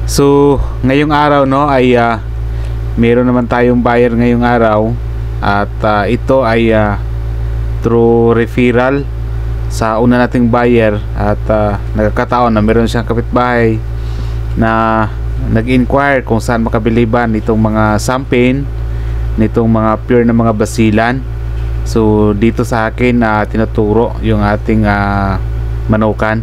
So ngayong araw no ay meron naman tayong buyer ngayong araw at ito ay through referral sa una nating buyer at nagkakataon na meron siyang kapitbahay na nag-inquire kung saan makabiliban nitong mga sampin, nitong mga pure na mga basilan. So dito sa akin tinuturo yung ating manukan.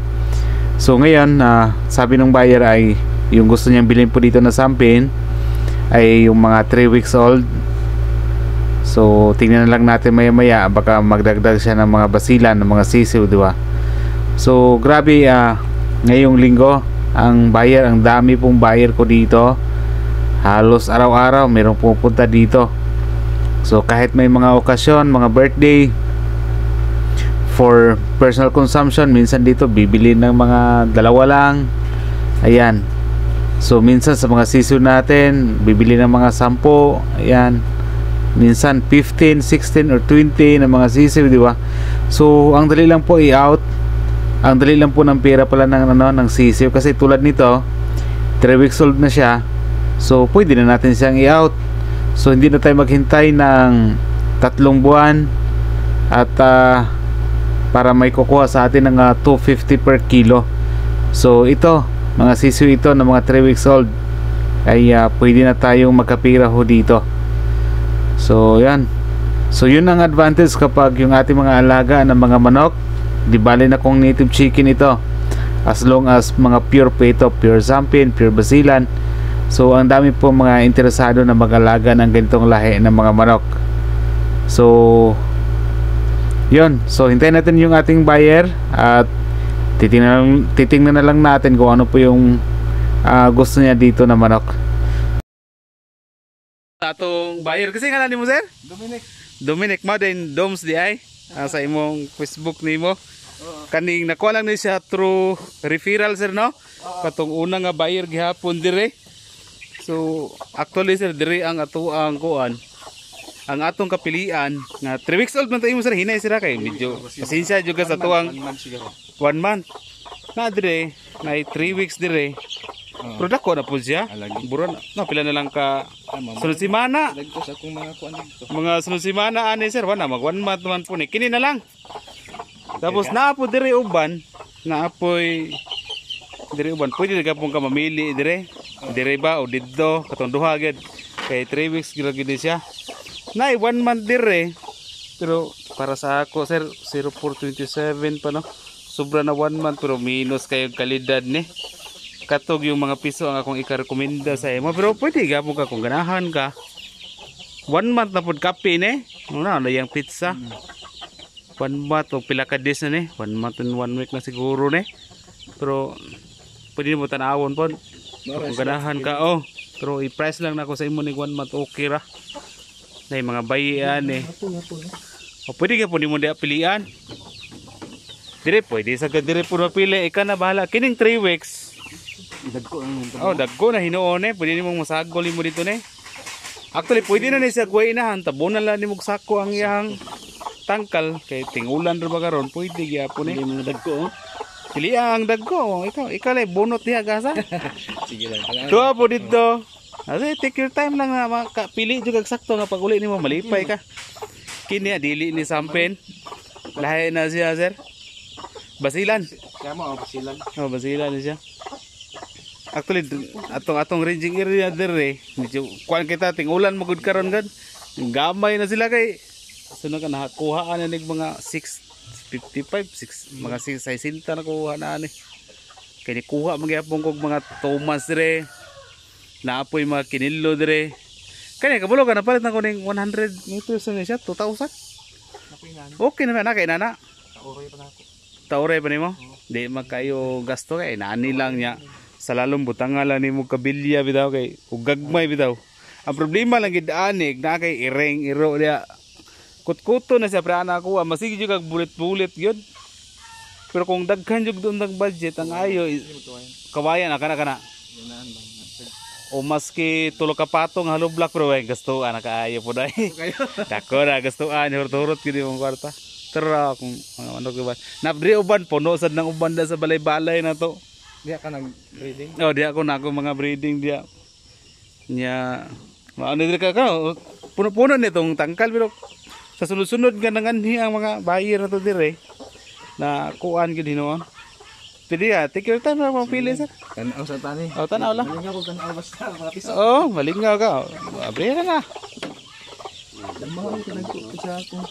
So ngayon sabi ng buyer ay yung gusto niyang bilhin po dito na sampin ay yung mga 3 weeks old. So tingnan na lang natin maya maya, baka magdagdag siya ng mga basilan, ng mga sisiw, di ba? So grabe, ngayong linggo ang buyer, ang dami pong buyer ko dito. Halos araw-araw mayroong pupunta dito. So kahit may mga okasyon, mga birthday, for personal consumption, minsan dito bibili ng mga dalawa lang. Ayan. So minsan sa mga sisiw natin bibili ng mga 10. Ayan. Minsan 15, 16 or 20 ng mga sisiw, di ba? So ang dali lang po i-out. Ang dali lang po ng pera pala ng sisiw, kasi tulad nito 3 weeks old na siya. So pwede na natin siyang i-out. So hindi na tayo maghintay ng 3 buwan at para may kukuha sa atin ng 250 per kilo. So ito, mga sisiw ito na mga 3 weeks old ay pwede na tayong magkapira ho dito. So yan. So yun ang advantage kapag yung ating mga alaga ng mga manok, di bali na kung native chicken ito, as long as mga pure po ito, pure sampin, pure basilan. So ang dami po mga interesado na mag-alaga ng ganitong lahi ng mga manok. So yun. So hintayin natin yung ating buyer at titingnan na lang natin kung ano po yung gusto niya dito na manok. Atong buyer kasi nga nimo sir? Dominic mo din Doms di ay sa imong Facebook nimo. Kaning nakuha lang ni siya through referral sir no? Katong una nga buyer gihapon dire. So actually sir dire ang atuang kuan. Ang atong kapilian nga 3 weeks old man tayo sir, hinay sira kay medyo pasensya juga sa tuang 1 month. Na dire na 3 weeks dire. Pero dako na po siya. Buron na pila na lang ka sunod semana. Mga sunod semana ani sir, wala mag 1 month man po ni. Kini na lang. Tapos naapo dire uban, naapoy dire uban. Pwede ka pong ka mamili dire. Dire ba o didto katong duha gid. Kay 3 weeks gyud siya. Nay 1 month dire. Pero para sa ako sir 0.27 pa no. Sobra na 1 month pero minus kayo kalidad ni. Katog yung mga piso ang akong ika-rekomenda sa imo, pero pwede gapon ka kung ganahan ka. 1 month na pud kape ni. Una na yang pizza. 1 month o pila ka days na ni. 1 month and 1 week na siguro ni. Pero pwede mo tanawon pod. Kung ganahan ka pero i-price lang nako sa imo ni 1 month okay ra. Nay mga bayian ni. O pwede ka pud mo di pilian. Dire pwede sa dire pud mapili, ika na bahala. Kining 3 weeks dagko na hinuon pwede nimong masagol mo dito ni. Actually pwede na ni siya guwainahan, tabo na lang nimong sako ang iyang tangkal kay tingulan ra ba karon, pwede gyapon ni mga dagko. Pili ang dagko, ikaw lay bunot diha gasa. Sige lang. Tuwa po dito. Asa take your time lang na makapili jud kag sakto nga pag uli nimo malipay ka. Kini dili ni sampin. Lahi na siya sir. Basilan. Kaya mo basilan. Basilan ni siya. Actually atong ranging area dire medyo kuan kita tingulan magud karon gad. Gamay na sila kay sunod ka nakakuhaan na nig mga 655 mga 60 na kuha na ani. Kay ni kuha magyapon kog mga Thomas dire. Naapoy mga kinilo dire. Kani kabulo ka na palit na ko ning 100 meters na siya 2,000. Okay na kay nana. Tauray pa nako. Tauray pa nimo? Di magkayo gasto kay nani lang niya. Sa lalong butanga lang nimo kabilya bitaw kay ug gagmay bitaw. Ang problema lang gid anig na kay ireng iro dia. Kutkuto na siya pra ana ko, masigi jud kag bulit-bulit gyud. Pero kung daghan jud doon ng budget ang ayo kawayan kana. O maski tulo ka patong halo block pero gastuan na kaayo po dai. Dako na gastuan hurot-hurot gid yung kwarta. Tara kung ano ko ba. Napdri uban puno sad nang uban sa balay-balay na to. Diya ka nag-breeding? Oh, diya ko na ako mga breeding diya. Nya, maano dire ka puno-puno nitong tangkal pero sa sunod-sunod nga nanganhi ang mga buyer na to dire na kuan gid hinuon. Pwede take your time na mapili sir. Tanaw sa tani. Oh, tanaw lang. Malingaw ko tanaw basta mga piso. Oh, malingaw ka. Abre na na. Mahal ka nagkuha sa kung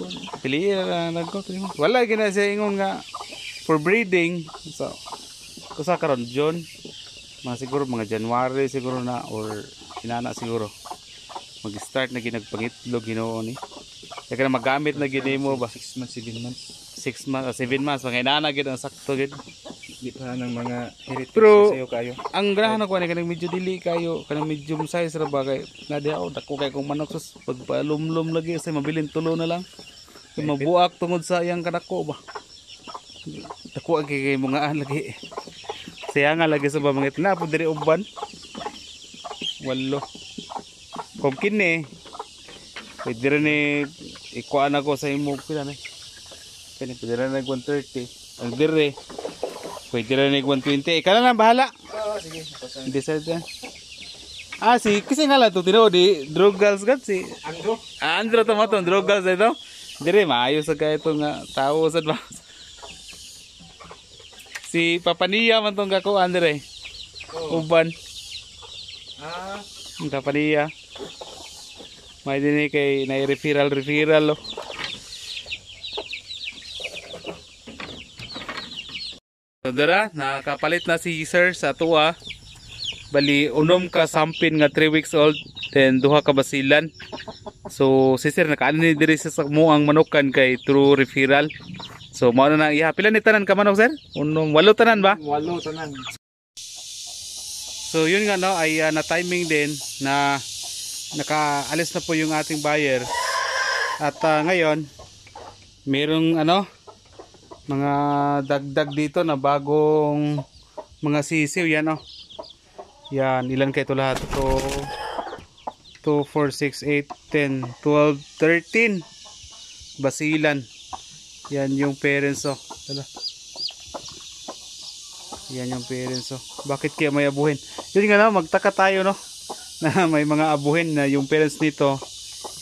Pili na nagko. Wala gina siya ingon nga for breeding. So, kusa karon June. Mga siguro mga January siguro na or inana siguro. Mag-start na ginagpangitlog Ginoo ni. Kaya na magamit na gid mo ba 6 months, 7 months. 6 months, 7 months mga inana gid ang sakto gid. Di pa ng mga heritage Pero sayo kayo. ang ganahan ko ni kanang medyo dili kayo, kanang medium size ra ba kay na diha dako kay kung manok sus pagpalumlum lagi sa mabilin tulo na lang. Kay mabuak tungod sa iyang kanako ba. Dako kay mga lagi. Siya nga lagi sa mga na po diri uban. Walo. Kung kini pwede rin ikuan ako sa imo pila na. Kani pwede rin nag 130. Ang dire pwede rin nag 120. Ikaw na lang bahala. Oo, sige. Decide. Si kasi nga lang to tino di drug girls gat si Andro. Andro to mo to drug girls ito. Dire maayos sa kay itong tao sad ba. Si Papania man tong kako Andre. Uban. Ang Papania. May din kay na referral lo. So dara nakapalit na si sir sa tuwa. Bali unom ka sampin nga 3 weeks old then duha ka basilan. So si sir nakaano ni diri sa mo ang manukan kay through referral. So mao na ihapila ni tanan ka manok sir? Unom 8 tanan ba? 8 tanan. So yun nga no ay na timing din na nakaalis na po yung ating buyer. At ngayon merong mga dagdag dito na bagong mga sisiw yan Yan, ilan kayo ito lahat? Ito 2, 4, 6, 8, 10, 12, 13 basilan. Yan yung parents Yan yung parents Bakit kaya may abuhin? Yun nga magtaka tayo na may mga abuhin na yung parents nito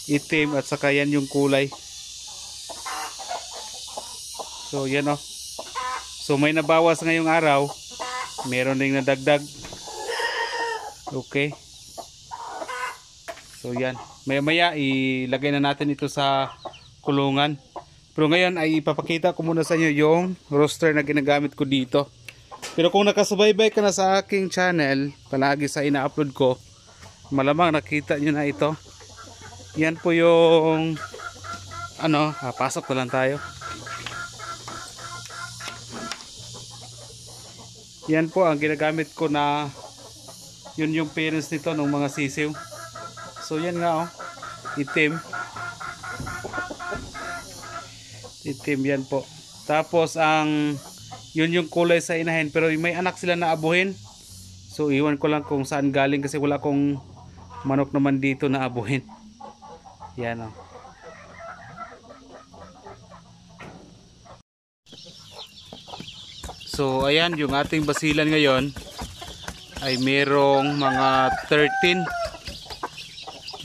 itim at saka yan yung kulay. So yan So may nabawas ngayong araw, meron ding nadagdag. Okay. So yan, maya ilagay na natin ito sa kulungan. Pero ngayon ay ipapakita ko muna sa inyo yung roster na ginagamit ko dito. Pero kung nakasubaybay ka na sa aking channel, palagi sa ina-upload ko, malamang nakita nyo na ito. Yan po yung pasok na lang tayo. Yan po ang ginagamit ko na yun yung parents nito ng mga sisiw. So yan nga itim. Itim yan po. Tapos yun yung kulay sa inahin, pero may anak sila na abuhin. So iwan ko lang kung saan galing kasi wala akong manok naman dito na abuhin. Yan So ayan yung ating basilan ngayon ay merong mga 13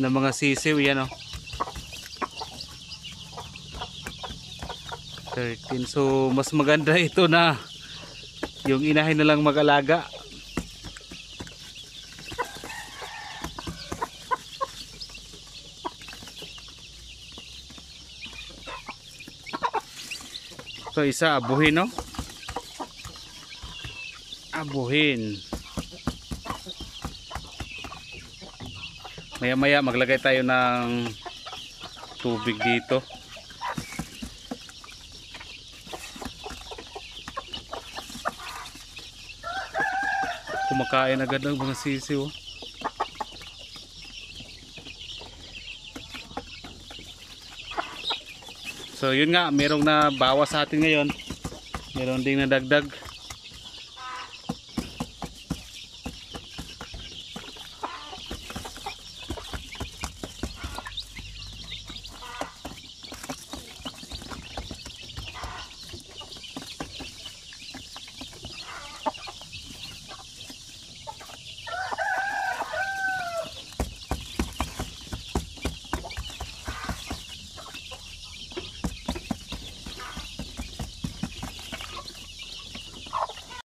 na mga sisiw. Yan 13. So mas maganda ito na yung inahin na lang mag-alaga. So isa abuhin abuhin. Maya maya maglagay tayo ng tubig dito. Kumakain agad ng mga sisiw. So yun nga, merong na bawas sa atin ngayon. Meron ding nadagdag.